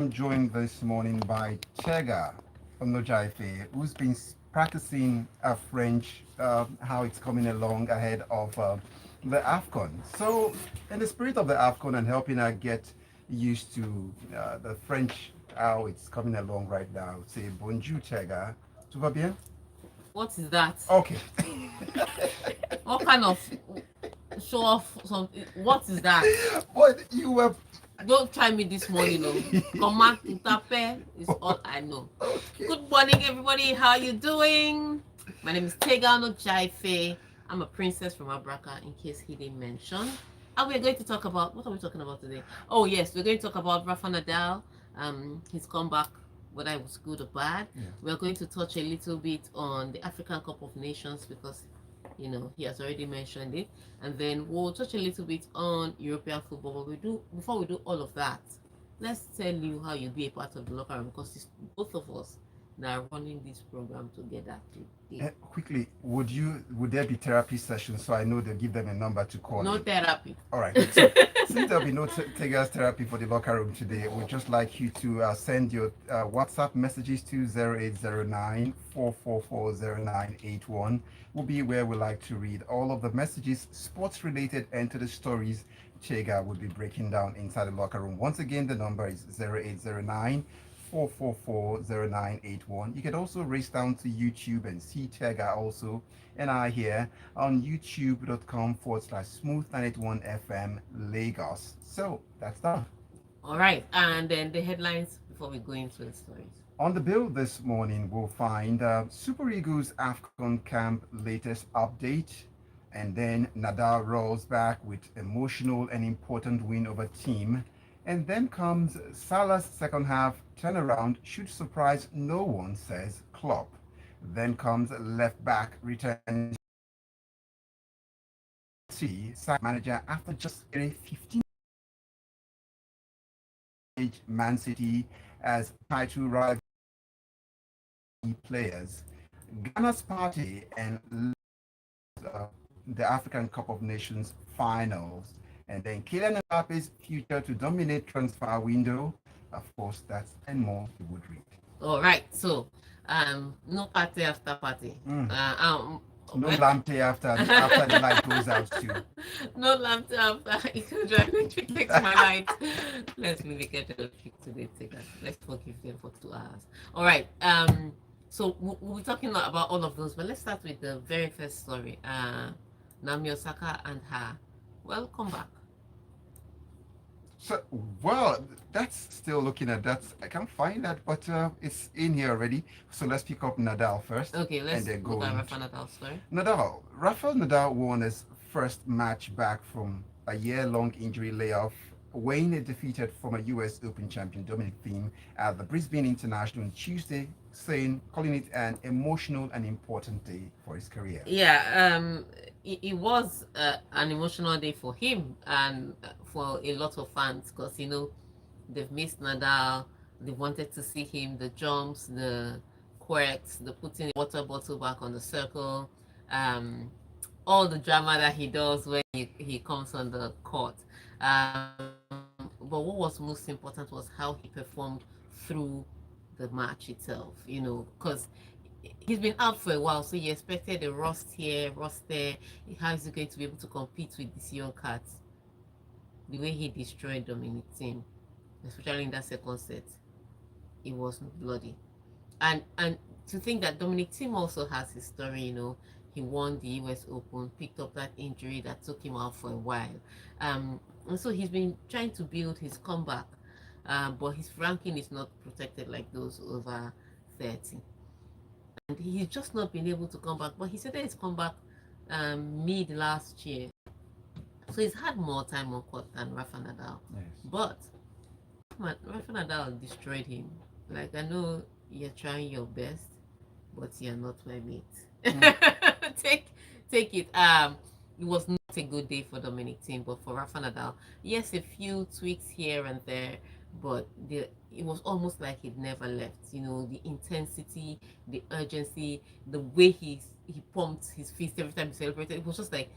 I'm joined this morning by Tega Onojiafe, who's been practicing French, how it's coming along ahead of the AFCON. So, in the spirit of the AFCON and helping her get used to the French, how it's coming along right now, say bonjour Tega. Tout va bien? What is that? Okay. What kind of show off something? What is that? But you were. Don't try me this morning, no. Command to tape is all I know. Okay. Good morning, everybody. How you doing? My name is Tega Onojiafe. I'm a princess from Abraka, in case he didn't mention. And we're going to talk about, what are we talking about today? Oh yes, we're going to talk about Rafa Nadal, his comeback, whether it was good or bad. Yeah. We're going to touch a little bit on the African Cup of Nations because he has already mentioned it. And then we'll touch a little bit on European football. But before we do all of that, let's tell you how you'll be a part of the locker room because it's both of us that are running this program together today. Quickly, would there be therapy sessions so I know they'll give them a number to call? No in? therapy. All right. So since there'll be no Tegas therapy for the locker room today, we'd just like you to send your WhatsApp messages to 0809 4440981. Will be where we like to read all of the messages, sports related, and to the stories Chega would be breaking down inside the locker room. Once again, the number is 0809 4440981. You can also race down to YouTube and see Tega also and I here on youtube.com/smooth981fm Lagos. So that's done. All right. And then the headlines before we go into the stories. On the bill this morning, we'll find Super Eagles AFCON camp latest update, and then Nadal rolls back with emotional and important win over team. And then comes Salah's second half turnaround should surprise no one, says Klopp. Then comes left back returns side manager after just a 15 age Man City as title rival players. Ghana's party and the African Cup of Nations finals. And then Kylian Mbappe's future to dominate transfer window. Of course, that's and more you would read. All right. So, no party after party. No lampte after the light goes out too. No lamp after it could drive me to take my light. Let's really get a pick today, take us. Let's forgive them for 2 hours. All right. So we'll be talking about all of those, but let's start with the very first story. Naomi Osaka and her welcome back. So, well, that's still looking at that. I can't find that, but it's in here already. So let's pick up Nadal first. Okay, let's and then go go by into Rafa Nadal story. Rafael Nadal won his first match back from a year-long injury layoff when he defeated former US Open champion Dominic Thiem at the Brisbane International on Tuesday, calling it an emotional and important day for his career. Yeah, it was an emotional day for him and for a lot of fans because they've missed Nadal. They wanted to see him, the jumps, the quirks, the putting the water bottle back on the circle, all the drama that he does when he comes on the court. But what was most important was how he performed through the match itself, because he's been out for a while, so you expected a rust here, rust there. How is he going to be able to compete with these young cats? The way he destroyed Dominic Thiem, especially in that second set, it was bloody. And to think that Dominic Thiem also has his story, he won the US Open, picked up that injury that took him out for a while. And so he's been trying to build his comeback, but his ranking is not protected like those over 30. And he's just not been able to come back. But he said that he's come back mid last year. So he's had more time on court than Rafa Nadal. Yes. But Rafa Nadal destroyed him. Like, I know you're trying your best, but you're not my mate. Take it. It was not a good day for Dominic Thiem, but for Rafa Nadal, yes, a few tweaks here and there, but it was almost like he'd never left. The intensity, the urgency, the way he pumped his fist every time he celebrated. It was just like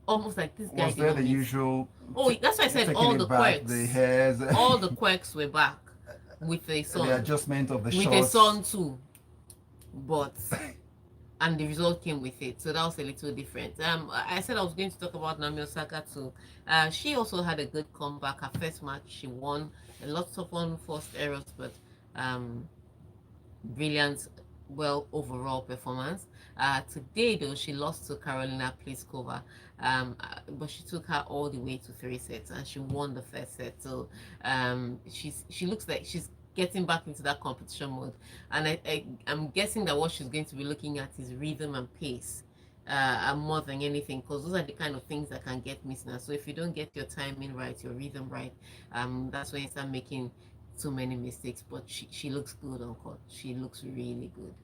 almost like this guy. Was there the usual? Oh, that's why I said all the back, quirks. the hairs. All the quirks were back. with a The son, adjustment of the with a shots. son too, but and the result came with it. So that was a little different. I said I was going to talk about Naomi Osaka too. She also had a good comeback. Her first match, she won. A lot of unforced errors, but um, brilliant, well overall performance. Today though, she lost to Carolina Pliskova, but she took her all the way to 3 sets and she won the first set. So she looks like she's getting back into that competition mode, and I'm guessing that what she's going to be looking at is rhythm and pace. More than anything, because those are the kind of things that can get missing. So if you don't get your timing right, your rhythm right, that's when you start making so many mistakes, but she looks good on court. She looks really good.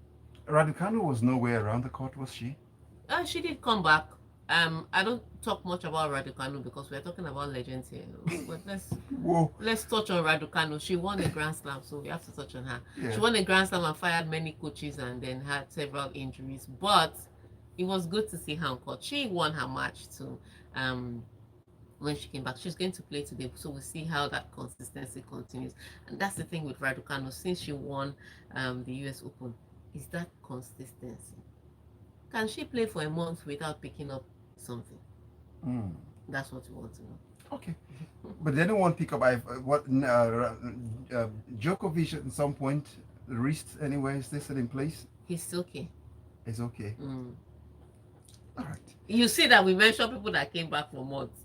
Raducanu was nowhere around the court, was she? She did come back. I don't talk much about Raducanu because we're talking about legends here. But Whoa. let's touch on Raducanu. She won a Grand Slam, so we have to touch on her. Yeah. She won a Grand Slam and fired many coaches and then had several injuries. But it was good to see her on court. She won her match too. When she came back, she's going to play today, so we'll see how that consistency continues. And that's the thing with Raducanu, since she won the US Open, is that consistency. Can she play for a month without picking up something? That's what we want to know. Okay, but they don't want to pick up. Djokovic at some point wrist anyway. Is this still in place? He's still okay. It's okay. All right. You see that we mentioned people that came back for months.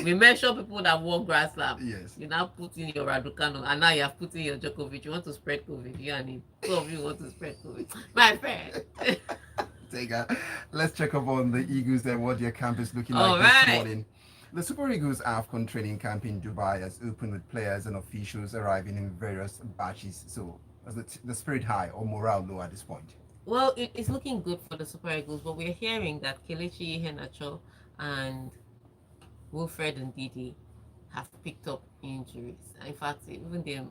We mentioned people that won Grand Slam. Yes. You now put in your Raducanu, and now you have put in your Djokovic. You want to spread COVID. You and him. Two of you want to spread COVID. My friend. Tega, let's check up on the Eagles and what their camp is looking All like right. this morning. The Super Eagles AFCON training camp in Dubai has opened with players and officials arriving in various batches. So, is the spirit high or morale low at this point? Well, it's looking good for the Super Eagles, but we're hearing that Kelechi Iheanacho and Wilfred and Didi have picked up injuries. In fact, even the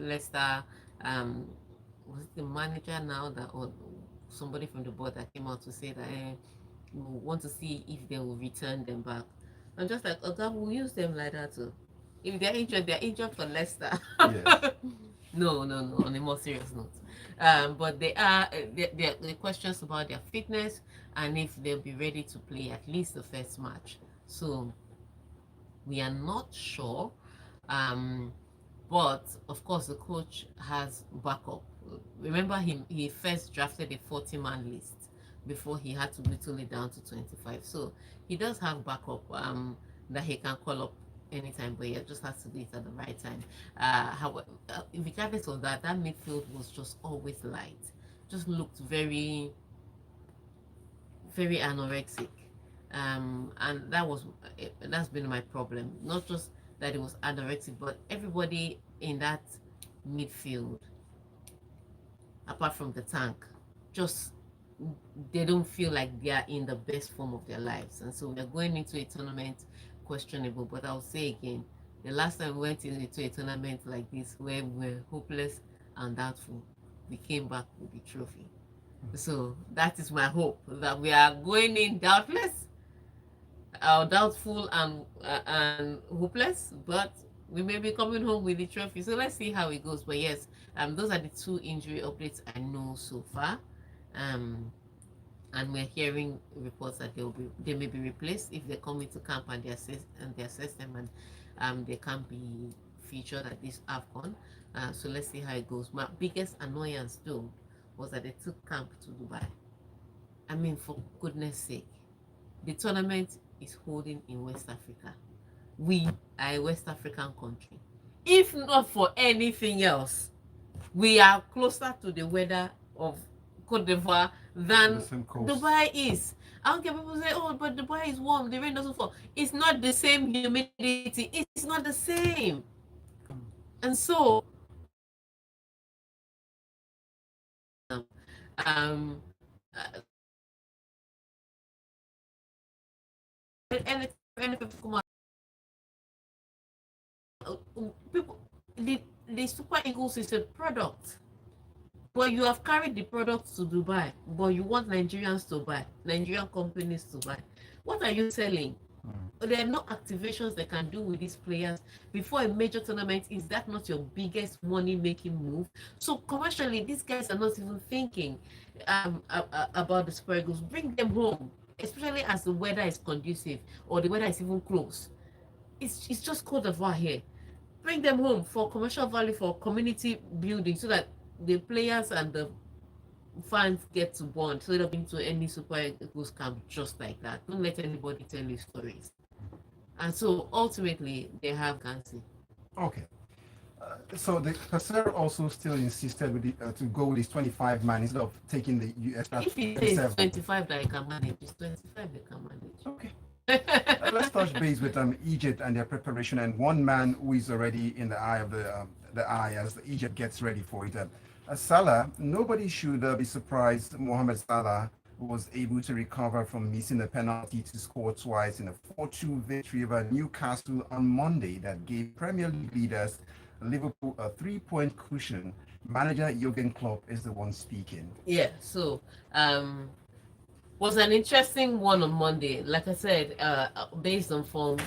Leicester, was it the manager now that, or somebody from the board that came out to say that we want to see if they will return them back. I'm just like, okay, we'll use them like that too. If they're injured for Leicester. Yes. No, on a more serious note. But there are questions about their fitness and if they'll be ready to play at least the first match. So we are not sure. But of course the coach has backup. Remember he first drafted a 40-man list before he had to whittle it down to 25. So he does have backup that he can call up anytime, but he just has to do it at the right time. However, regardless of that, that midfield was just always light. Just looked very, very anorexic. And that's been my problem. Not just that it was anorexic, but everybody in that midfield, apart from the tank, just they don't feel like they are in the best form of their lives. And so we're going into a tournament questionable. But I'll say again, the last time we went into a tournament like this where we were hopeless and doubtful, we came back with the trophy. So that is my hope, that we are going in doubtless, doubtful and hopeless, but we may be coming home with the trophy. So let's see how it goes. But yes, those are the two injury updates I know so far. And we're hearing reports that they may be replaced if they come into camp and they assess them and they can't be featured at this AFCON. So let's see how it goes. My biggest annoyance though was that they took camp to Dubai. I mean, for goodness sake, the tournament is holding in West Africa. We are a West African country. If not for anything else, we are closer to the weather of Cote d'Ivoire than Dubai is. I don't care, people say, oh, but Dubai is warm, the rain doesn't fall. It's not the same humidity. It's not the same. And so, um, any people come out, people, the Super Eagles is a product. But you have carried the product to Dubai, but you want Nigerians to buy, Nigerian companies to buy. What are you selling? there are no activations they can do with these players before a major tournament. Is that not your biggest money making move? So commercially, these guys are not even thinking about the Super Eagles. Bring them home, especially as the weather is conducive or the weather is even close. It's just Cote d'Ivoire here. Bring them home for commercial value, for community building, so that the players and the fans get to bond, so they'll be into any Super Eagles camp just like that. Don't let anybody tell you stories. And so ultimately, they have Gansi. Okay. So the Kasser also still insisted with to go with his 25 man instead of taking the US. If he says 25 that he can manage, it's 25 they can manage. Okay. Let's touch base with Egypt and their preparation, and one man who is already in the eye of the eye as Egypt gets ready for it. Salah, nobody should be surprised. Mohamed Salah was able to recover from missing a penalty to score twice in a 4-2 victory over Newcastle on Monday that gave Premier League leaders Liverpool a 3-point cushion. Manager Jurgen Klopp is the one speaking. Yeah, so was an interesting one on Monday. Like I said, based on form,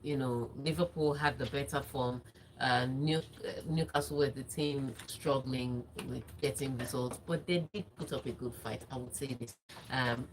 Liverpool had the better form. Newcastle were the team struggling with getting results, but they did put up a good fight. I would say this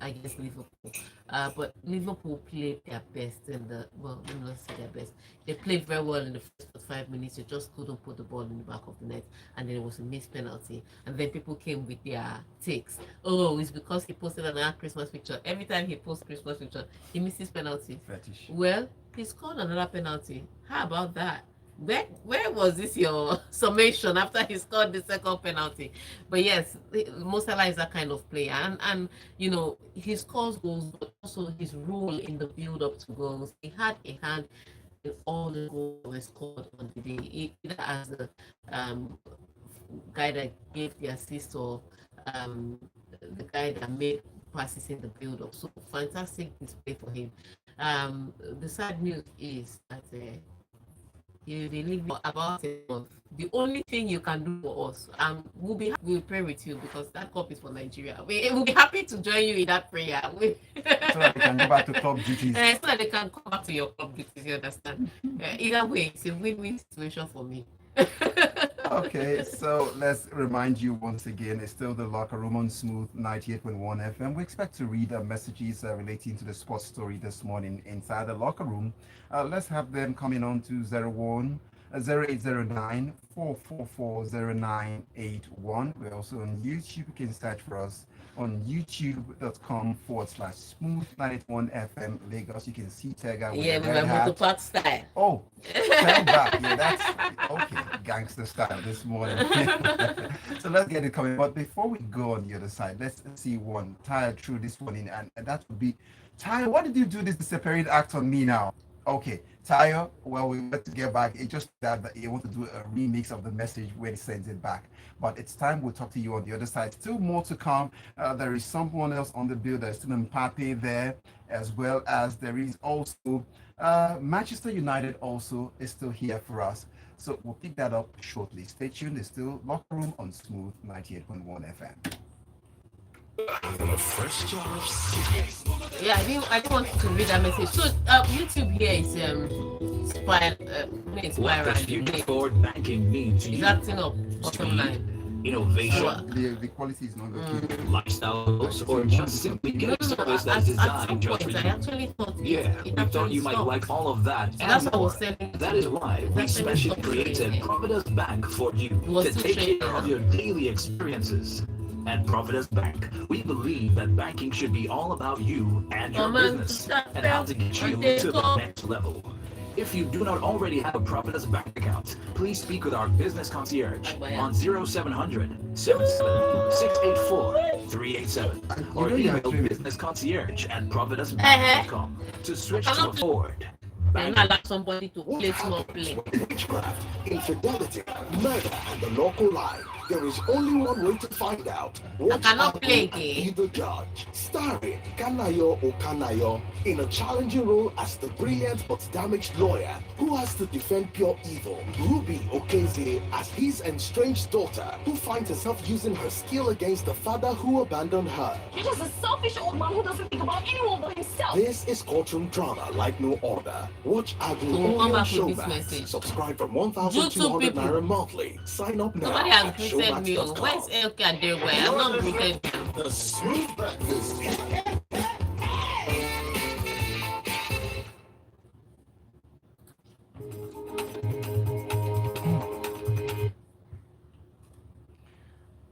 against Liverpool. But Liverpool played their best in the let me not say their best. They played very well in the first 5 minutes. They just couldn't put the ball in the back of the net, and then it was a missed penalty. And then people came with their takes. Oh, it's because he posted another Christmas picture. Every time he posts Christmas picture, he misses penalty. Fetish. Well, he scored another penalty. How about that? Where was this your summation after he scored the second penalty? But yes, Mo Salah is that kind of player, and he scores goals, but also his role in the build up to goals. He had a hand in all the goals that were scored on the day, either as the guy that gave the assist or the guy that made passes in the build up. So fantastic display for him. The sad news is that. You live about a month. The only thing you can do for us, we'll pray with you because that cup is for Nigeria. We'll be happy to join you in that prayer. So that they can go back to club duties. So that they can come back to your club duties, you understand? Either way, it's a win-win situation for me. Okay, so let's remind you once again, it's still the Locker Room on Smooth 98.1 FM. We expect to read messages relating to the sports story this morning inside the Locker Room. Let's have them coming on to 0809 444 0981. We're also on YouTube. You can search for us on youtube.com/smooth981fm Lagos. You can see Tega with with my motopark style. Oh, Tega. Yeah, that's okay. Gangster style this morning. So let's get it coming. But before we go on the other side, let's see one. Tyre through this one in, and that would be Tyre. Why did you do this separate act on me now? Okay, Tyre, well, we got to get back. It's just that you want to do a remix of the message when he sends it back. But it's time we'll talk to you on the other side. Still more to come. There is someone else on the bill. There's still Mbappe there, as well as there is also Manchester United also is still here for us. So we'll pick that up shortly. Stay tuned. It's still Locker Room on Smooth 98.1 FM. Yeah, I didn't want to read that message. So YouTube here is what the future for banking means to it's you. acting up bottom line. Innovation, The quality is not good. lifestyles, or just simply get a service that's designed just for I you. actually thought Yeah, we thought you might stopped. like all of that. So that's and what I was more. saying. That is why we That's when specially it stopped created doing it. Providence Bank for you was to too take shady. care of your daily experiences. At Providence Bank, we believe that banking should be all about you and your business and how to get you to the next level. If you do not already have a Providence Bank account, please speak with our business concierge on 0700 684 387 or email businessconcierge@providencebank.com to switch to a forward. Then I like somebody to play small play. Witchcraft, infidelity, murder, and the local lie. There is only one way to find out. Watch cannot play Agbo and again. be the judge. Starring Kanayo Okanayo in a challenging role as the brilliant but damaged lawyer who has to defend pure evil. Ruby Okeze as his estranged daughter who finds herself using her skill against the father who abandoned her. You're just a selfish old man who doesn't think about anyone but himself. This is courtroom drama like no other. Watch Agbo So we'll come only on back with this Showmax. message. Subscribe from YouTube 1,200 people. naira monthly. Sign up now Somebody has at boosted me. showmax.com. Where's LK Adewa? I'm not boosted. The Smooth Breakfast.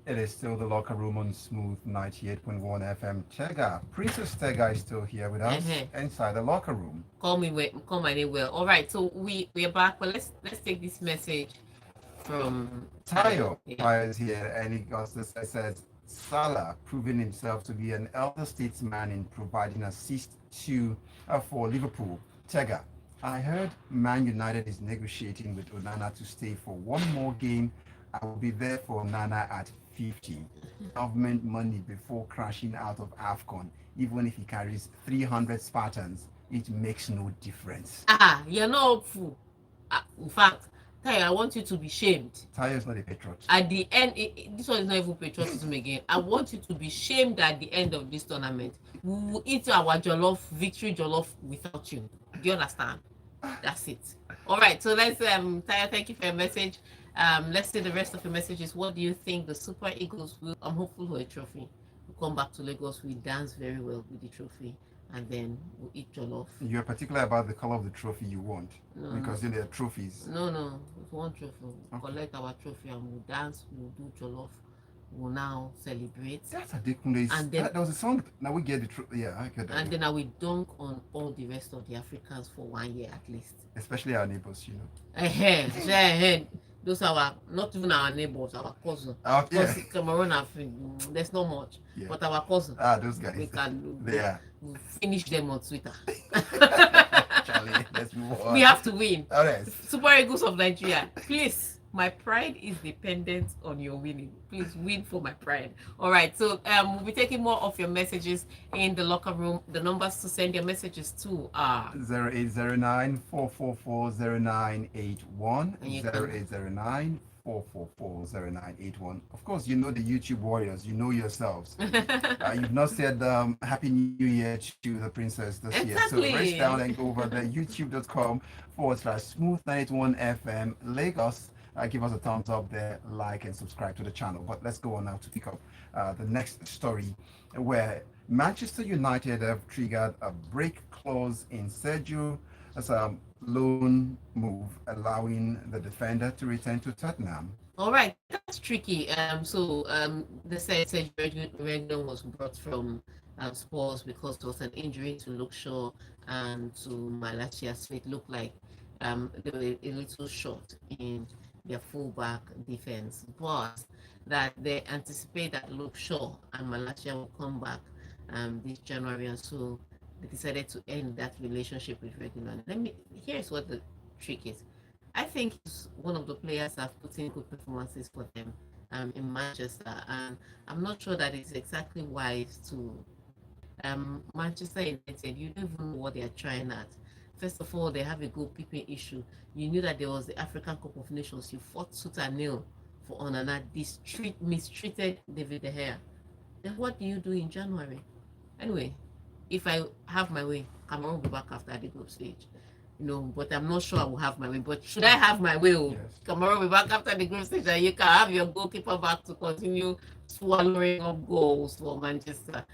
It is still the locker room on Smooth 98.1 FM. Tega, Princess Tega is still here with us inside the locker room. Call my name well. All right, so we are back, but let's take this message from Tayo. Yeah. Tayo is here, and he goes this. It says Salah proving himself to be an elder statesman in providing assist to for Liverpool. Tega, I heard Man United is negotiating with Onana to stay for one more game. I will be there for Onana at 50. Government money before crashing out of AFCON. Even if he carries 300 Spartans, it makes no difference. You're not hopeful. In fact, Tayo, I want you to be shamed. Tayo is not a patriot. At the end, this one is not even patriotism again. I want you to be shamed at the end of this tournament. We will eat our jollof, victory jollof without you. Do you understand? That's it. All right, so let's, Tayo, thank you for your message. Let's see the rest of the messages. What do you think the Super Eagles will? I'm hopeful for a trophy. We'll come back to Lagos. We dance very well with the trophy, and then we'll eat jollof. You're particular about the color of the trophy you want, because there are trophies. No, if we want trophy, we'll collect our trophy and we'll dance. We'll do jollof. We'll now celebrate. That's a different. And then there was a song. Now we get the trophy. Yeah, I get that. And then I will dunk on all the rest of the Africans for 1 year at least. Especially our neighbors, you know. Those are not even our neighbors, our cousins. Yeah. Cameroon, there's not much, but our cousins. Those guys. We can we'll finish them on Twitter. Charlie, let's move on. We have to win. All right. Super Eagles of Nigeria, please. My pride is dependent on your winning. Please win for my pride. All right. So we'll be taking more of your messages in the locker room. The numbers to send your messages to are 0809 444 0981. And you can- 0809 444 0981. Of course, you know the YouTube warriors. You know yourselves. You've not said Happy New Year to the princess this year. So Exactly. press down and go over there, youtube.com/smooth91 FM Lagos. Give us a thumbs up there, like and subscribe to the channel. But let's go on now to pick up the next story, where Manchester United have triggered a break clause in Sergio as a loan move, allowing the defender to return to Tottenham. All right, that's tricky. They said Sergio Reguilon was brought from Spurs because there was an injury to Luke Shaw and to Malacia, so it looked like they were a little short in their fullback defense, but that they anticipate that Luke Shaw and Malacia will come back this January, and so they decided to end that relationship with Reguilon. Here's what the trick is. I think he's one of the players that have put in good performances for them in Manchester, and I'm not sure that it's exactly wise to Manchester United. You don't even know what they are trying at. First of all, they have a goalkeeping issue. You knew that there was the African Cup of Nations. You fought tooth and nail for Onana. Mistreated David De Gea. Then what do you do in January? Anyway, if I have my way, Cameroon will be back after the group stage. But I'm not sure I will have my way. But should I have my way? Yes. Cameroon will be back after the group stage, and you can have your goalkeeper back to continue swallowing up goals for Manchester.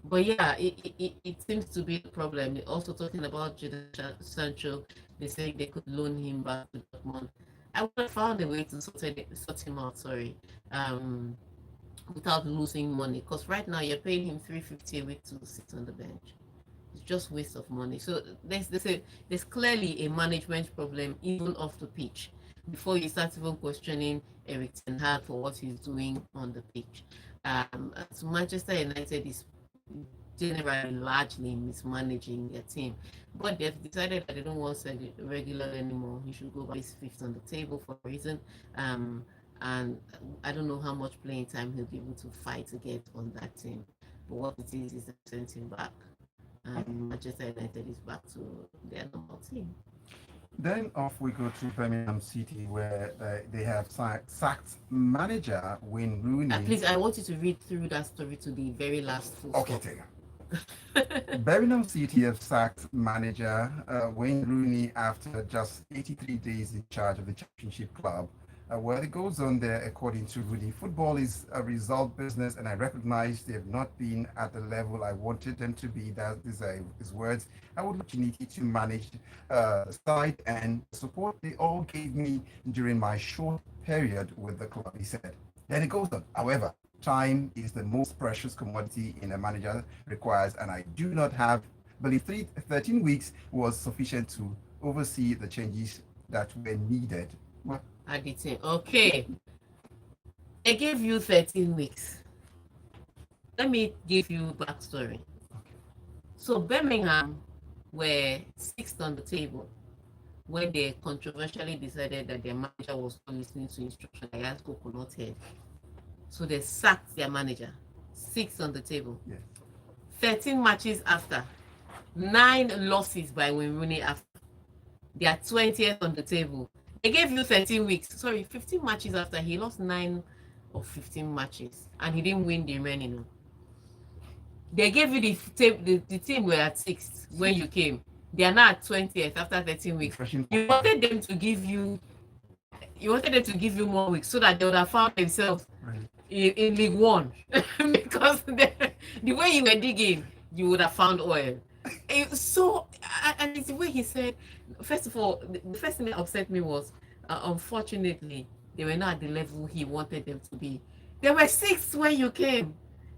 But yeah, it seems to be a problem. They're also talking about Jadon Sancho. They say they could loan him back to Dortmund. I would have found a way to sort him out, without losing money. Because right now you're paying him $350 a week to sit on the bench. It's just waste of money. So there's clearly a management problem even off the pitch before you start even questioning Eric Ten Hag for what he's doing on the pitch. So Manchester United is generally largely mismanaging their team, but they've decided that they don't want Reguilon anymore. He should go by his fifth on the table for a reason. and I don't know how much playing time he'll be able to fight to get on that team. But what it is that sent him back, and Manchester United is back to their normal team. Then off we go to Birmingham City, where they have sacked manager Wayne Rooney. Please, I want you to read through that story to the very last full Okay, stop. Tega. Birmingham City have sacked manager Wayne Rooney after just 83 days in charge of the championship club. Well, it goes on there, according to Rooney. Football is a result business, and I recognize they have not been at the level I wanted them to be. That is his words. I would opportunity to manage the side and support they all gave me during my short period with the club, he said. Then it goes on. However, time is the most precious commodity in a manager requires, and I do not have, believe 13 weeks was sufficient to oversee the changes that were needed. Well, At the team. Okay. They gave you 13 weeks. Let me give you backstory. So Birmingham were sixth on the table when they controversially decided that their manager was not listening to instruction. I asked coconut head. So they sacked their manager. Sixth on the table. yes. 13 matches after. 9 losses by Wayne Rooney after. They are 20th on the table. They gave you 13 weeks. Sorry, 15 matches after. He lost 9 of 15 matches. And he didn't win the remaining. They gave you the team were at 6th when you came. They are now at 20th after 13 weeks. You wanted them to give you more weeks so that they would have found themselves in League One. Because the way you were digging, you would have found oil. So, and it's the way he said, first of all, the first thing that upset me was, unfortunately, they were not at the level he wanted them to be. They were 6th when you came.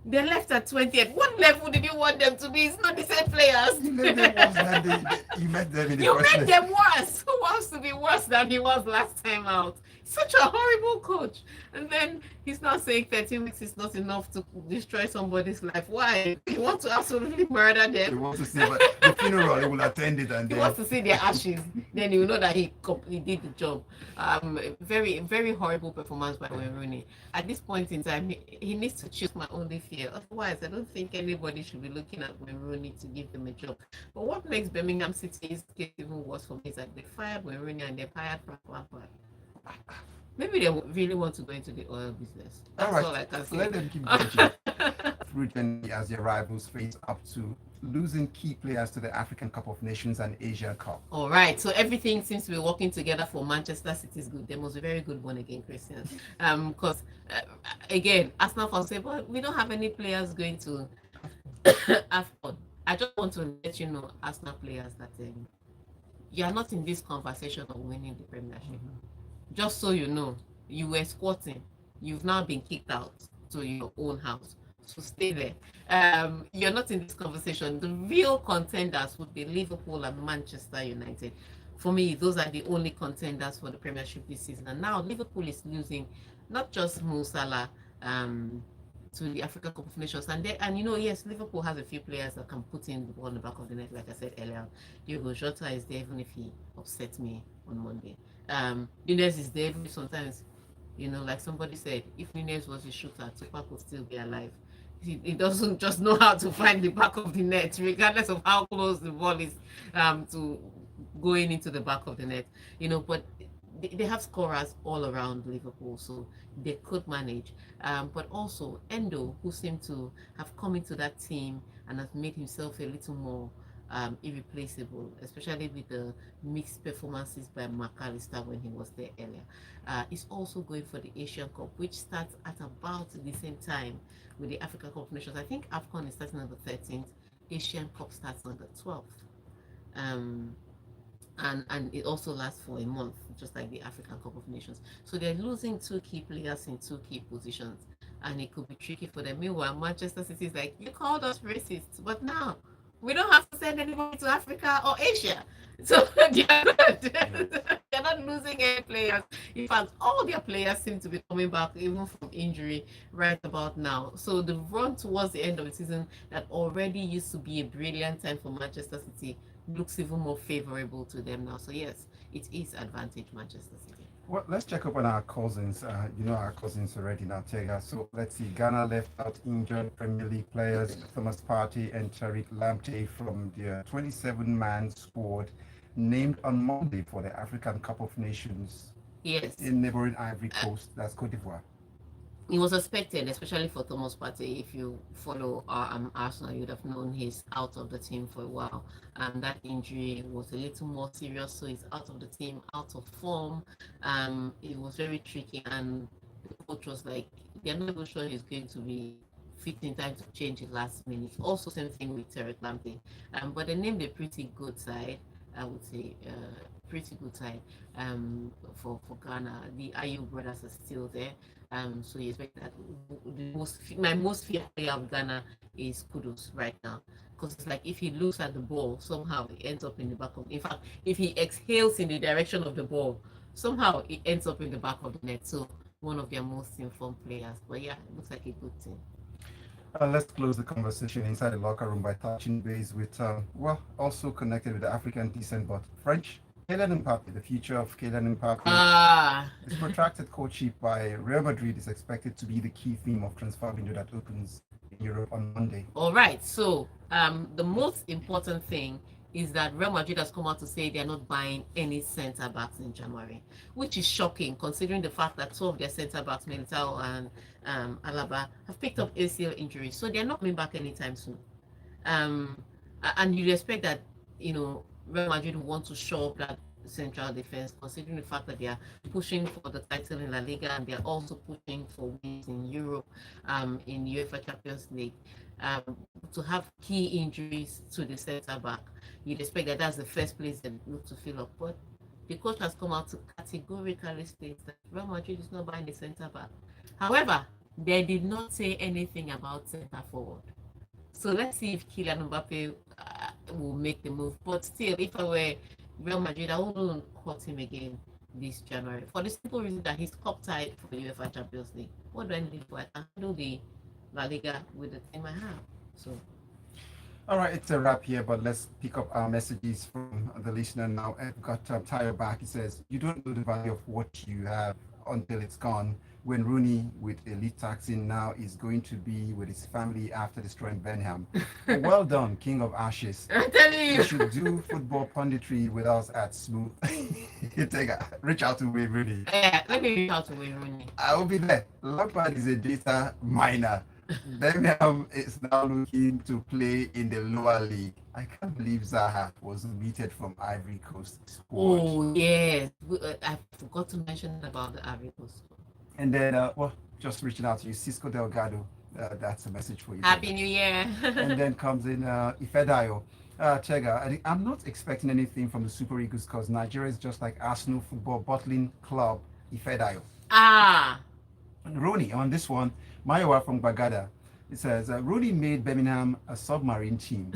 They left at 20th. What level did you want them to be? It's not the same players. You made them worse than you met them in the You first made place. them worse. Who wants to be worse than he was last time out? Such a horrible coach. And then he's not saying 13 weeks is not enough to destroy somebody's life. Why? You want to absolutely murder He them? wants to see but the funeral, he will attend it and He then wants to see their ashes. Then you know that he did the job. Very, very horrible performance by Wayne Rooney. At this point in time, he needs to choose my only fear. Otherwise, I don't think anybody should be looking at Wayne Rooney to give them a job. But what makes Birmingham City's case even worse for me is that they fired Wayne Rooney and they hired Frank Lampard. Maybe they really want to go into the oil business. That's all I can say. Let them keep watching. Britain as their rivals face up to losing key players to the African Cup of Nations and Asia Cup. All right, so everything seems to be working together for Manchester City's good. They must be very good born again Christians. Because again, Arsenal fans say, but we don't have any players going to AFCON. I just want to let you know, Arsenal players, that you are not in this conversation of winning the Premiership. Just so you know, you were squatting. You've now been kicked out to your own house. So stay there. You're not in this conversation. The real contenders would be Liverpool and Manchester United. For me, those are the only contenders for the Premiership this season. And now Liverpool is losing not just Mo Salah to the African Cup of Nations. And you know, yes, Liverpool has a few players that can put in the ball in the back of the net, like I said earlier. Diego Jota is there even if he upsets me on Monday. Nunes is there even sometimes, you know, like somebody said, if Nunes was a shooter, Tupac would still be alive. He doesn't just know how to find the back of the net, regardless of how close the ball is to going into the back of the net. You know, but they have scorers all around Liverpool, so they could manage. But also Endo, who seemed to have come into that team and has made himself a little more irreplaceable, especially with the mixed performances by McAllister when he was there earlier. Is also going for the Asian Cup, which starts at about the same time with the African Cup of Nations. I think AFCON is starting on the 13th. Asian Cup starts on the 12th. And it also lasts for a month, just like the African Cup of Nations. So they're losing 2 key players in 2 key positions, and it could be tricky for them. Meanwhile, Manchester City is like, you called us racists, but now we don't have to send anybody to Africa or Asia. So they're good. They're not losing any players. In fact, all their players seem to be coming back, even from injury, right about now. So the run towards the end of the season that already used to be a brilliant time for Manchester City looks even more favorable to them now. So yes, it is advantage Manchester City. Well, let's check up on our cousins. You know our cousins already now, Tega. So let's see. Ghana left out injured Premier League players Thomas Partey and Tariq Lamptey from their 27-man squad named on Monday for the African Cup of Nations Yes. in neighboring Ivory Coast. That's Cote d'Ivoire. It was expected, especially for Thomas Partey. If you follow Arsenal, you'd have known he's out of the team for a while. And that injury was a little more serious, so he's out of the team, out of form. It was very tricky, and the coach was like, they're not even sure he's going to be fit in time to change it last minute. Also, same thing with Tariq Lamptey. But they named a pretty good side, I would say. Pretty good side for Ghana. The Ayew brothers are still there. So you expect that my most feared player of Ghana is Kudus right now. Because it's like if he looks at the ball, somehow it ends up in the back of. In fact, if he exhales in the direction of the ball, somehow it ends up in the back of the net. So one of their most informed players. But yeah, it looks like a good team. Let's close the conversation inside the locker room by touching base with, well, also connected with the African descent but French. Kylian Mbappe, the future of Kylian Mbappe. His protracted courtship by Real Madrid is expected to be the key theme of transfer window that opens in Europe on Monday. All right. So the most important thing is that Real Madrid has come out to say they're not buying any centre backs in January, which is shocking considering the fact that two of their centre backs, Militao and Alaba, have picked up ACL injuries, so they're not coming back anytime soon. And you expect that Real Madrid want to show up that central defense, considering the fact that they are pushing for the title in La Liga and they are also pushing for wins in Europe, in UEFA Champions League. To have key injuries to the centre back, you'd expect that that's the first place they look to fill up. But the coach has come out to categorically state that Real Madrid is not buying a centre back. However, they did not say anything about centre forward. So let's see if Kylian Mbappe will make the move. But still, if I were Real Madrid, I wouldn't cut him again this January for the simple reason that he's cup tied for the UEFA Champions League. What do I need for? I can handle the La Liga with the team I have. So. All right, it's a wrap here, but let's pick up our messages from the listener now. I've got Tyre back. He says, you don't know the value of what you have until it's gone. When Rooney, with elite taxing now, is going to be with his family after destroying Benham. Well done, King of Ashes. I'm telling you. You should do football punditry with us at Smooth. Tega, reach out to Wayne Rooney. Yeah, let me reach out to Wayne Rooney. I will be there. Lampard is a data miner. Birmingham is now looking to play in the lower league. I can't believe Zaha was omitted from Ivory Coast squad. Oh, yes. I forgot to mention about the Ivory Coast squad. And then, well, just reaching out to you, Cisco Delgado. That's a message for you. Happy New Year. And then comes in Ifedayo. Tega, I'm not expecting anything from the Super Eagles because Nigeria is just like Arsenal Football Bottling Club, Ifedayo. Rooney, on this one, Mayowa from Bagada, it says, Rooney made Birmingham a submarine team.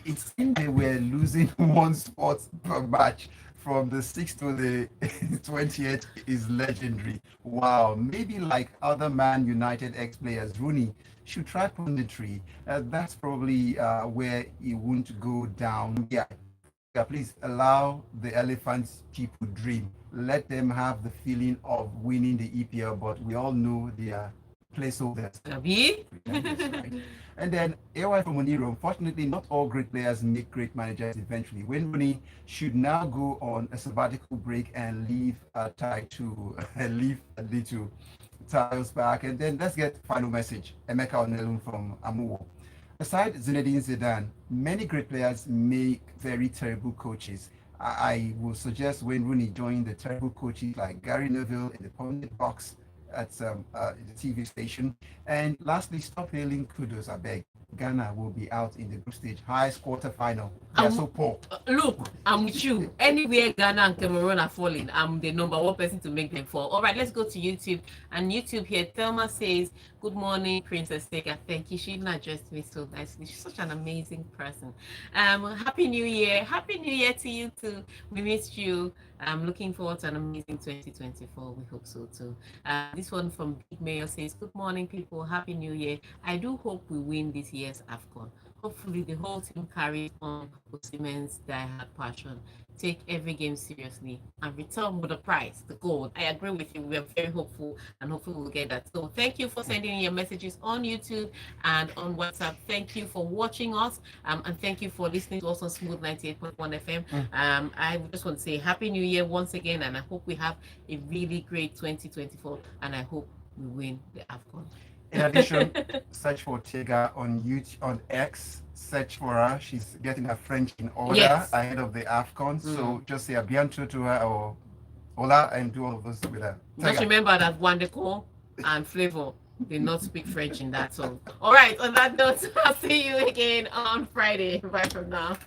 It seemed they were losing one spot per match. From the 6th to the 20th is legendary. Wow, maybe like other Man United ex-players, Rooney should try punditry. That's probably where he won't go down. Yeah, please allow the Elephants people dream. Let them have the feeling of winning the EPL, but we all know they are placeholders. Right? And then AY from Moniro, unfortunately, not all great players make great managers eventually. Wayne Rooney should now go on a sabbatical break and leave leave a little tiles back. And then let's get final message. Emeka Onelum from Amuwo. Aside Zinedine Zidane, many great players make very terrible coaches. I will suggest Wayne Rooney join the terrible coaches like Gary Neville in the pundit box at the TV station. And lastly, stop hailing kudos, I beg. Ghana will be out in the group stage, highest quarter final. They are so poor. Look, I'm with you. Anywhere Ghana and Cameroon are falling, I'm the number one person to make them fall. All right, let's go to YouTube. And YouTube here, Thelma says, good morning, Princess Tega. Thank you. She even addressed me so nicely. She's such an amazing person. Happy New Year. Happy New Year to you too. We missed you. I'm looking forward to an amazing 2024. We hope so too. This one from Big Mayor says, good morning, people. Happy New Year. I do hope we win this year's AFCON. hopefully the whole team carries on Osimhen's diehard passion, take every game seriously, and return with a prize, the gold. I agree with you. We are very hopeful, and hopefully we'll get that. So thank you for sending in your messages on YouTube and on WhatsApp. Thank you for watching us, and thank you for listening to us on Smooth 98.1 FM. I just want to say Happy New Year once again, and I hope we have a really great 2024, and I hope we win the AFCON. In addition, search for Tega on YouTube, on X. Search for her. She's getting her French in order ahead of the AFCON. So just say a bientôt to her or hola and do all of this with her. Just remember that Wandeko and Flavor did not speak French in that song. All right, on that note, I'll see you again on Friday. Bye from now.